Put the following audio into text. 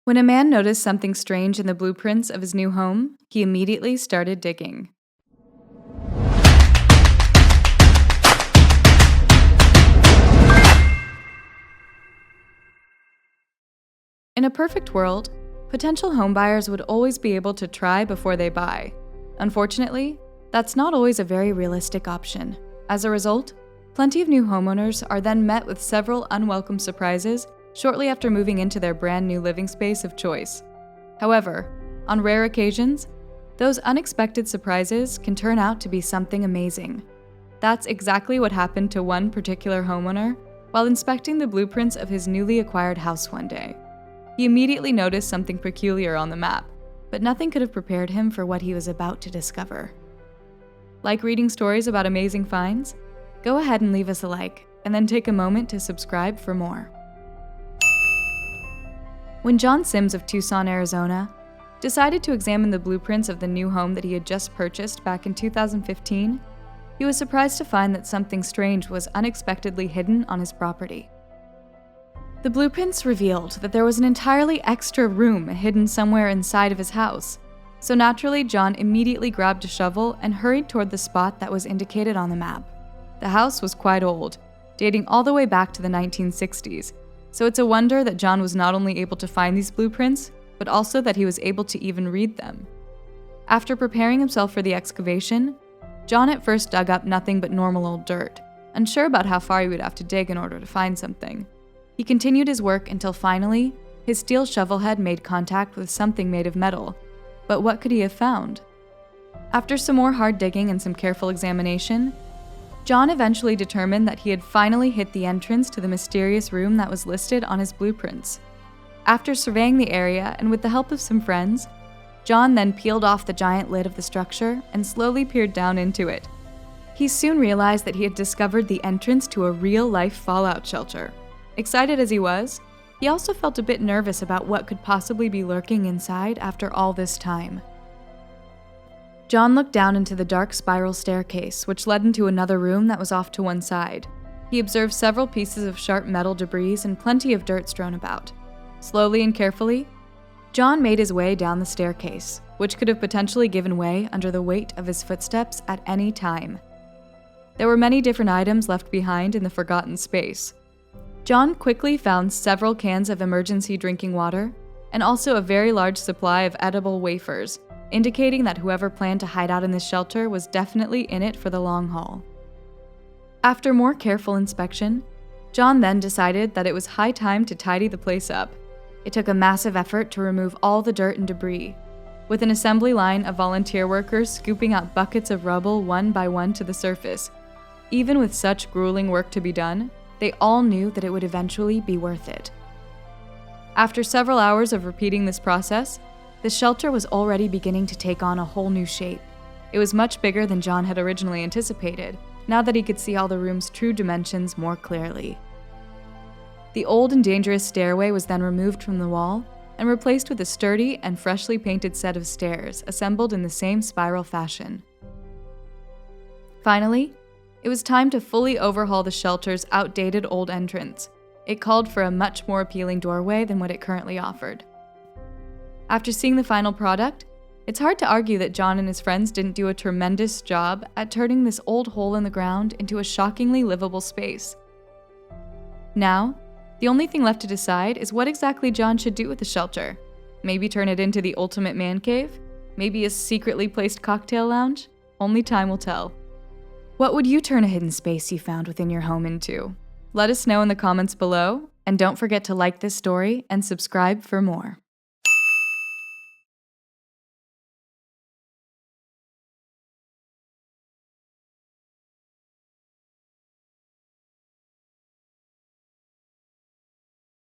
When a man noticed something strange in the blueprints of his new home, he immediately started digging. In a perfect world, potential homebuyers would always be able to try before they buy. Unfortunately, that's not always a very realistic option. As a result, plenty of new homeowners are then met with several unwelcome surprises shortly after moving into their brand new living space of choice. However, on rare occasions, those unexpected surprises can turn out to be something amazing. That's exactly what happened to one particular homeowner while inspecting the blueprints of his newly acquired house one day. He immediately noticed something peculiar on the map, but nothing could have prepared him for what he was about to discover. Like reading stories about amazing finds? Go ahead and leave us a like, and then take a moment to subscribe for more. When John Sims of Tucson, Arizona, decided to examine the blueprints of the new home that he had just purchased back in 2015, he was surprised to find that something strange was unexpectedly hidden on his property. The blueprints revealed that there was an entirely extra room hidden somewhere inside of his house, so naturally John immediately grabbed a shovel and hurried toward the spot that was indicated on the map. The house was quite old, dating all the way back to the 1960s, so it's a wonder that John was not only able to find these blueprints, but also that he was able to even read them. After preparing himself for the excavation, John at first dug up nothing but normal old dirt, unsure about how far he would have to dig in order to find something. He continued his work until finally, his steel shovel head made contact with something made of metal. But what could he have found? After some more hard digging and some careful examination, John eventually determined that he had finally hit the entrance to the mysterious room that was listed on his blueprints. After surveying the area and with the help of some friends, John then peeled off the giant lid of the structure and slowly peered down into it. He soon realized that he had discovered the entrance to a real-life fallout shelter. Excited as he was, he also felt a bit nervous about what could possibly be lurking inside after all this time. John looked down into the dark spiral staircase, which led into another room that was off to one side. He observed several pieces of sharp metal debris and plenty of dirt strewn about. Slowly and carefully, John made his way down the staircase, which could have potentially given way under the weight of his footsteps at any time. There were many different items left behind in the forgotten space. John quickly found several cans of emergency drinking water and also a very large supply of edible wafers, indicating that whoever planned to hide out in this shelter was definitely in it for the long haul. After more careful inspection, John then decided that it was high time to tidy the place up. It took a massive effort to remove all the dirt and debris, with an assembly line of volunteer workers scooping out buckets of rubble one by one to the surface. Even with such grueling work to be done, they all knew that it would eventually be worth it. After several hours of repeating this process, the shelter was already beginning to take on a whole new shape. It was much bigger than John had originally anticipated, now that he could see all the room's true dimensions more clearly. The old and dangerous stairway was then removed from the wall and replaced with a sturdy and freshly painted set of stairs assembled in the same spiral fashion. Finally, it was time to fully overhaul the shelter's outdated old entrance. It called for a much more appealing doorway than what it currently offered. After seeing the final product, it's hard to argue that John and his friends didn't do a tremendous job at turning this old hole in the ground into a shockingly livable space. Now, the only thing left to decide is what exactly John should do with the shelter. Maybe turn it into the ultimate man cave? Maybe a secretly placed cocktail lounge? Only time will tell. What would you turn a hidden space you found within your home into? Let us know in the comments below, and don't forget to like this story and subscribe for more.